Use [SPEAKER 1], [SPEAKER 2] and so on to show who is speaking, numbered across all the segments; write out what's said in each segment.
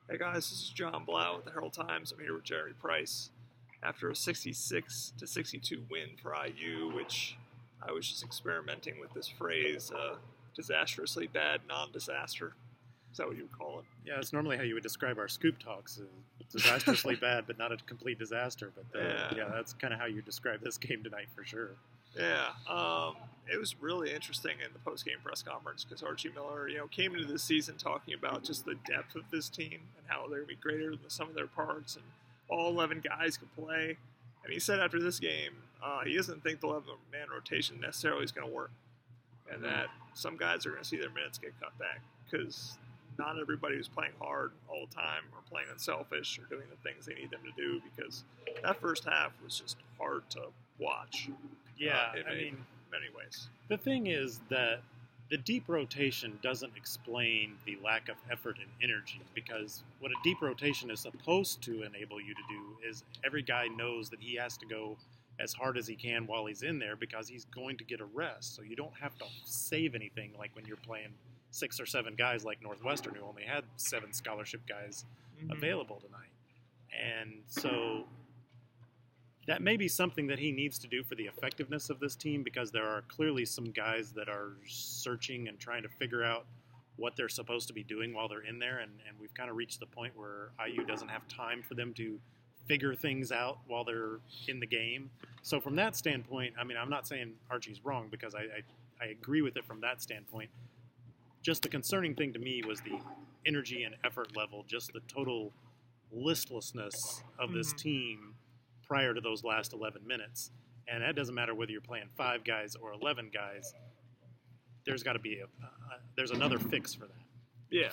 [SPEAKER 1] Hey guys, this is Jon Blau with the Herald Times. I'm here with Jerry Price. After a 66-62 win for IU, which I was just experimenting with this phrase, disastrously bad non-disaster. Is that what you would call it?
[SPEAKER 2] Yeah, it's normally how you would describe our scoop talks. Disastrously bad, but not a complete disaster. But yeah, that's kind of how you describe this game tonight for sure.
[SPEAKER 1] Yeah, it was really interesting in the post-game press conference because Archie Miller, came into the season talking about just the depth of this team and how they're going to be greater than the sum of their parts, and all 11 guys can play. And he said after this game, he doesn't think the 11-man rotation necessarily is going to work, and that some guys are going to see their minutes get cut back because not everybody who's playing hard all the time or playing unselfish or doing the things they need them to do, because that first half was just hard to watch.
[SPEAKER 2] Yeah,
[SPEAKER 1] in many ways.
[SPEAKER 2] The thing is that the deep rotation doesn't explain the lack of effort and energy, because what a deep rotation is supposed to enable you to do is every guy knows that he has to go as hard as he can while he's in there because he's going to get a rest. So you don't have to save anything like when you're playing 6 or 7 guys like Northwestern, who only had 7 scholarship guys available tonight. And so that may be something that he needs to do for the effectiveness of this team, because there are clearly some guys that are searching and trying to figure out what they're supposed to be doing while they're in there, and we've kind of reached the point where IU doesn't have time for them to figure things out while they're in the game. So from that standpoint, I mean, I'm not saying Archie's wrong, because I agree with it from that standpoint. Just the concerning thing to me was the energy and effort level, just the total listlessness of this team prior to those last 11 minutes. And that doesn't matter whether you're playing 5 guys or 11 guys. There's got to be there's another fix for that.
[SPEAKER 1] Yeah.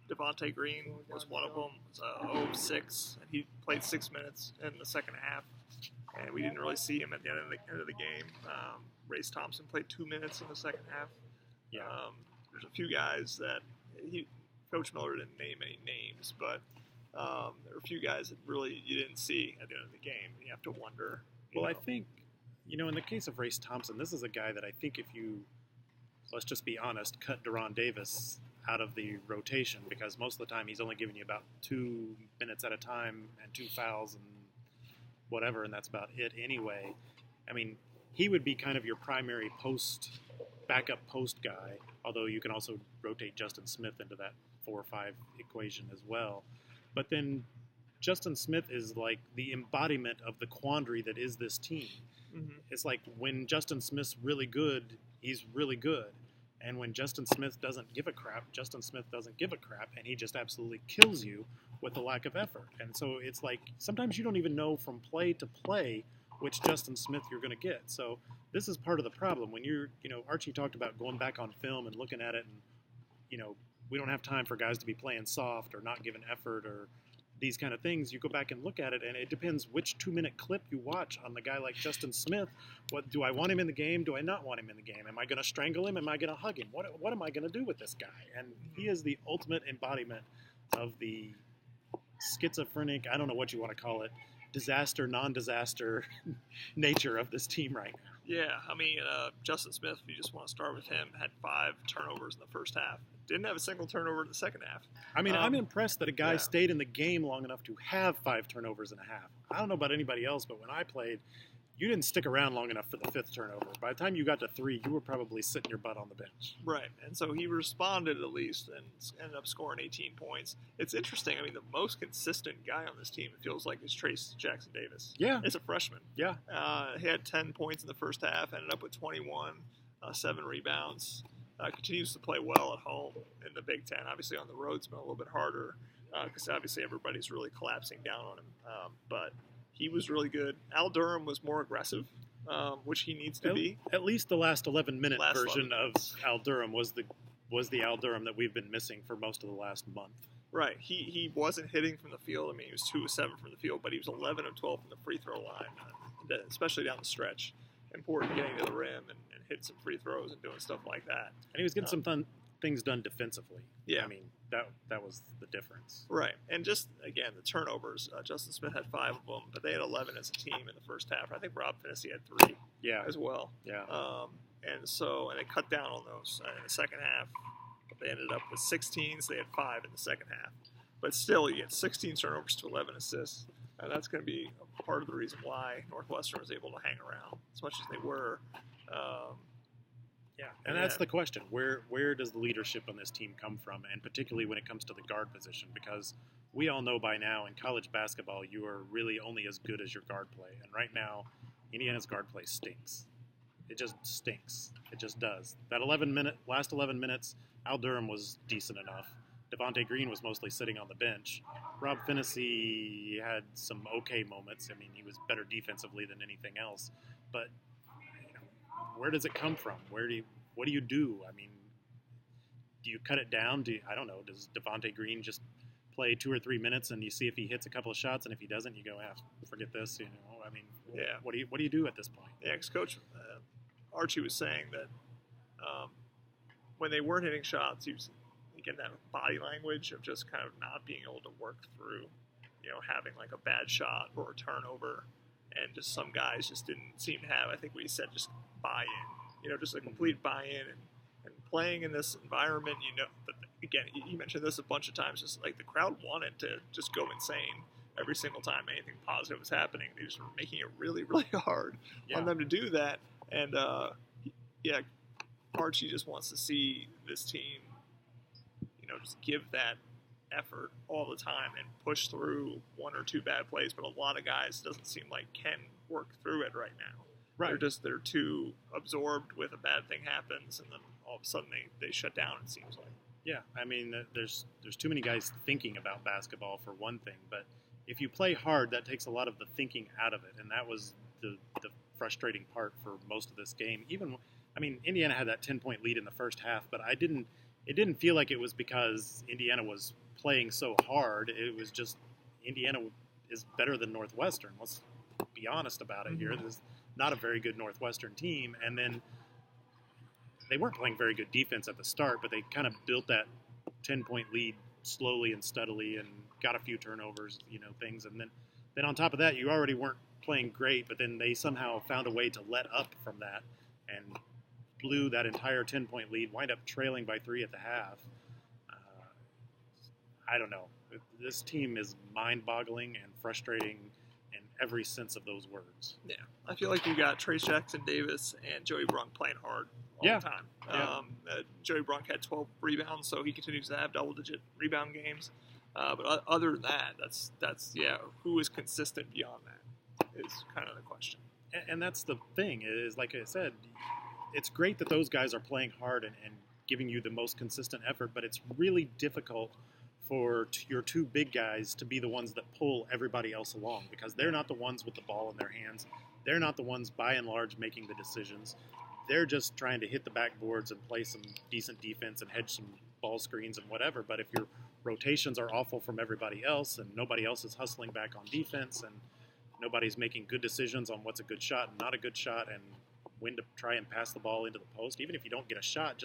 [SPEAKER 1] Devontae Green was one of them. It was 0-6, and he played 6 minutes in the second half, and we didn't really see him at the end of the game. Race Thompson played 2 minutes in the second half.
[SPEAKER 2] Yeah.
[SPEAKER 1] There's a few guys that Coach Miller didn't name any names, but there were a few guys that really you didn't see at the end of the game. You have to wonder.
[SPEAKER 2] Well, I think, in the case of Race Thompson, this is a guy that I think if you, let's just be honest, cut Deron Davis out of the rotation, because most of the time he's only giving you about 2 minutes at a time and 2 fouls and whatever, and that's about it anyway. I mean, he would be kind of your primary backup post guy, although you can also rotate Justin Smith into that 4 or 5 equation as well. But then Justin Smith is like the embodiment of the quandary that is this team. It's like when Justin Smith's really good, he's really good. And when Justin Smith doesn't give a crap, Justin Smith doesn't give a crap, and he just absolutely kills you with the lack of effort. And so it's like sometimes you don't even know from play to play which Justin Smith you're going to get. So this is part of the problem. When Archie talked about going back on film and looking at it, and, we don't have time for guys to be playing soft or not giving effort or these kind of things. You go back and look at it, and it depends which 2-minute clip you watch on the guy like Justin Smith. What do I want him in the game? Do I not want him in the game? Am I going to strangle him? Am I going to hug him? What am I going to do with this guy? And he is the ultimate embodiment of the schizophrenic, I don't know what you want to call it, disaster, non-disaster nature of this team right now.
[SPEAKER 1] Yeah, I mean, Justin Smith, if you just want to start with him, had 5 turnovers in the first half. Didn't have a single turnover in the second half.
[SPEAKER 2] I mean, I'm impressed that a guy stayed in the game long enough to have 5 turnovers in a half. I don't know about anybody else, but when I played, you didn't stick around long enough for the 5th turnover. By the time you got to 3, you were probably sitting your butt on the bench.
[SPEAKER 1] Right, and so he responded at least and ended up scoring 18 points. It's interesting. I mean, the most consistent guy on this team, it feels like, is Trace Jackson Davis.
[SPEAKER 2] Yeah.
[SPEAKER 1] As a freshman.
[SPEAKER 2] Yeah.
[SPEAKER 1] He had 10 points in the first half, ended up with 21, 7 rebounds. Continues to play well at home in the Big Ten. Obviously on the road it's been a little bit harder because obviously everybody's really collapsing down on him. But he was really good. Al Durham was more aggressive, which he needs to be.
[SPEAKER 2] At least the last 11-minute version of Al Durham was the Al Durham that we've been missing for most of the last month.
[SPEAKER 1] Right. He wasn't hitting from the field. I mean, he was 2 of 7 from the field, but he was 11 of 12 from the free throw line, especially down the stretch. Important getting to the rim and hitting some free throws and doing stuff like that.
[SPEAKER 2] And he was getting some things done defensively.
[SPEAKER 1] Yeah.
[SPEAKER 2] I mean, that was the difference.
[SPEAKER 1] Right. And just, again, the turnovers. Justin Smith had 5 of them, but they had 11 as a team in the first half. I think Rob Finney had 3 as well.
[SPEAKER 2] Yeah.
[SPEAKER 1] And they cut down on those in the second half. They ended up with 16, so they had 5 in the second half. But still, you get 16 turnovers to 11 assists. And that's going to be part of the reason why Northwestern was able to hang around as much as they were.
[SPEAKER 2] And that's the question. Where does the leadership on this team come from, and particularly when it comes to the guard position? Because we all know by now in college basketball, you are really only as good as your guard play. And right now, Indiana's guard play stinks. It just stinks. It just does. That last 11 minutes, Al Durham was decent enough. Devontae Green was mostly sitting on the bench. Rob Finney had some okay moments. I mean, he was better defensively than anything else. But where does it come from? What do you do? I mean, do you cut it down? I don't know. Does Devontae Green just play 2 or 3 minutes and you see if he hits a couple of shots, and if he doesn't, you go, forget this. I mean, what do you do at this point?
[SPEAKER 1] Yeah, because Coach Archie was saying that when they weren't hitting shots, he was getting that body language of just kind of not being able to work through, having like a bad shot or a turnover, and just some guys just didn't seem to have, I think what he said, just buy-in, just a complete buy-in and playing in this environment, but again, he mentioned this a bunch of times, just like the crowd wanted to just go insane every single time anything positive was happening. They just were making it really, really hard on them to do that. And, Archie just wants to see this team, just give that effort all the time and push through 1 or 2 bad plays. But a lot of guys doesn't seem like can work through it right now.
[SPEAKER 2] Right.
[SPEAKER 1] They're too absorbed with a bad thing happens, and then all of a sudden they shut down, it seems like.
[SPEAKER 2] Yeah, I mean, there's too many guys thinking about basketball for one thing, but if you play hard, that takes a lot of the thinking out of it, and that was the frustrating part for most of this game. Indiana had that 10-point lead in the first half, but it didn't feel like it was because Indiana was playing so hard. It was just Indiana is better than Northwestern. Let's be honest about it here. This is not a very good Northwestern team, and then they weren't playing very good defense at the start, but they kind of built that 10-point lead slowly and steadily and got a few turnovers, things. And then on top of that, you already weren't playing great, but then they somehow found a way to let up from that and blew that entire 10-point lead, wind up trailing by 3 at the half. I don't know. This team is mind-boggling and frustrating in every sense of those words.
[SPEAKER 1] Yeah. I feel like you got Trace Jackson-Davis and Joey Brunk playing hard all the time. Joey Brunk had 12 rebounds, so he continues to have double-digit rebound games. But other than that, that's who is consistent beyond that is kind of the question.
[SPEAKER 2] And that's the thing is, like I said, it's great that those guys are playing hard and giving you the most consistent effort, but it's really difficult for your 2 big guys to be the ones that pull everybody else along, because they're not the ones with the ball in their hands. They're not the ones, by and large, making the decisions. They're just trying to hit the backboards and play some decent defense and hedge some ball screens and whatever. But if your rotations are awful from everybody else and nobody else is hustling back on defense and nobody's making good decisions on what's a good shot and not a good shot and when to try and pass the ball into the post, even if you don't get a shot,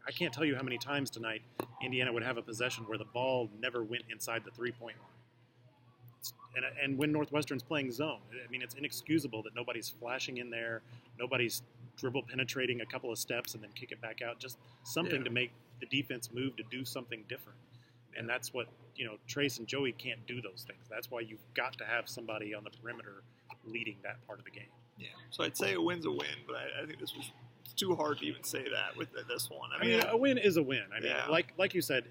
[SPEAKER 2] I can't tell you how many times tonight Indiana would have a possession where the ball never went inside the 3-point line. And when Northwestern's playing zone, it's inexcusable that nobody's flashing in there, nobody's dribble penetrating a couple of steps and then kick it back out, just something to make the defense move to do something different. And that's what, Trace and Joey can't do those things. That's why you've got to have somebody on the perimeter leading that part of the game.
[SPEAKER 1] Yeah, so I'd say a win's a win, but I think it's too hard to even say that with this one.
[SPEAKER 2] A win is a win. Like you said,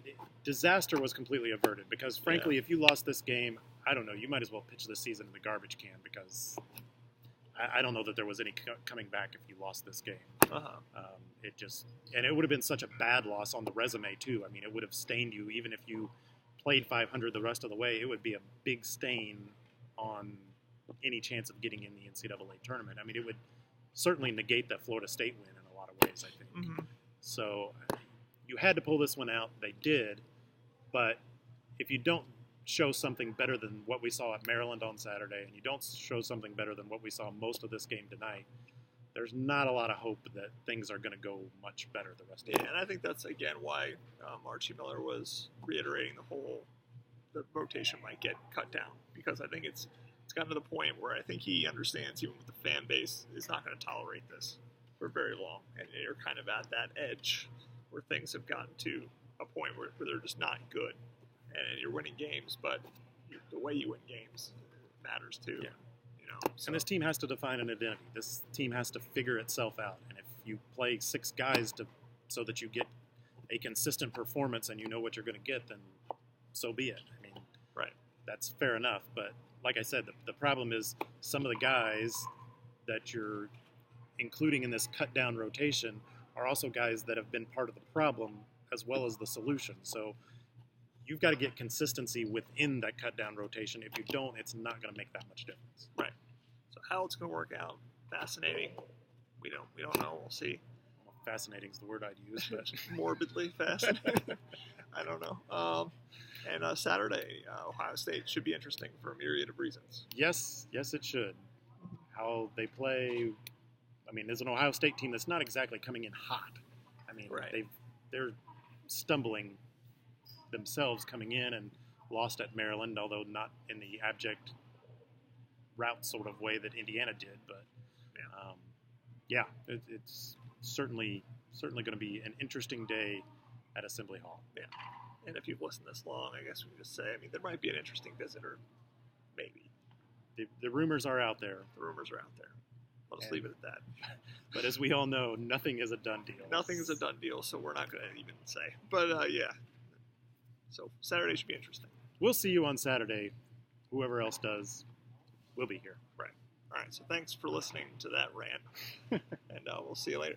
[SPEAKER 2] disaster was completely averted because, frankly, if you lost this game, I don't know, you might as well pitch this season in the garbage can because I don't know that there was any coming back if you lost this game. It would have been such a bad loss on the resume, too. It would have stained you even if you played 500 the rest of the way. It would be a big stain on any chance of getting in the NCAA tournament. It would certainly negate that Florida State win in a lot of ways, I think. So you had to pull this one out. They did. But if you don't show something better than what we saw at Maryland on Saturday and you don't show something better than what we saw most of this game tonight, there's not a lot of hope that things are going to go much better the rest of the game.
[SPEAKER 1] And I think that's, again, why Archie Miller was reiterating the rotation might get cut down, because I think it's gotten to the point where I think he understands, even with the fan base, is not going to tolerate this for very long. And you're kind of at that edge where things have gotten to a point where they're just not good, and you're winning games, but the way you win games matters too.
[SPEAKER 2] Yeah.
[SPEAKER 1] So.
[SPEAKER 2] And this team has to define an identity. This team has to figure itself out. And if you play 6 guys so that you get a consistent performance and you know what you're going to get, then so be it. I mean,
[SPEAKER 1] right.
[SPEAKER 2] That's fair enough. But like I said, the problem is some of the guys that you're including in this cut-down rotation are also guys that have been part of the problem as well as the solution. So you've got to get consistency within that cut-down rotation. If you don't, it's not going to make that much difference.
[SPEAKER 1] Right. So how it's going to work out, fascinating. We don't know. We'll see.
[SPEAKER 2] Well, fascinating is the word I'd use, but
[SPEAKER 1] morbidly fascinating. I don't know. And Saturday, Ohio State should be interesting for a myriad of reasons.
[SPEAKER 2] Yes, it should. How they play. I mean, there's an Ohio State team that's not exactly coming in hot. I mean,
[SPEAKER 1] right.
[SPEAKER 2] they're stumbling themselves coming in and lost at Maryland, although not in the abject route sort of way that Indiana did. But it's certainly going to be an interesting day at Assembly Hall.
[SPEAKER 1] Yeah, and if you've listened this long, I guess we can just say, I mean, there might be an interesting visitor, maybe.
[SPEAKER 2] The rumors are out there.
[SPEAKER 1] The rumors are out there. I'll just leave it at that.
[SPEAKER 2] But as we all know, nothing is a done deal.
[SPEAKER 1] Nothing is a done deal, so we're not going to even say. But, yeah. So Saturday should be interesting.
[SPEAKER 2] We'll see you on Saturday. Whoever else does, we'll be here.
[SPEAKER 1] Right. All right, so thanks for listening to that rant, and we'll see you later.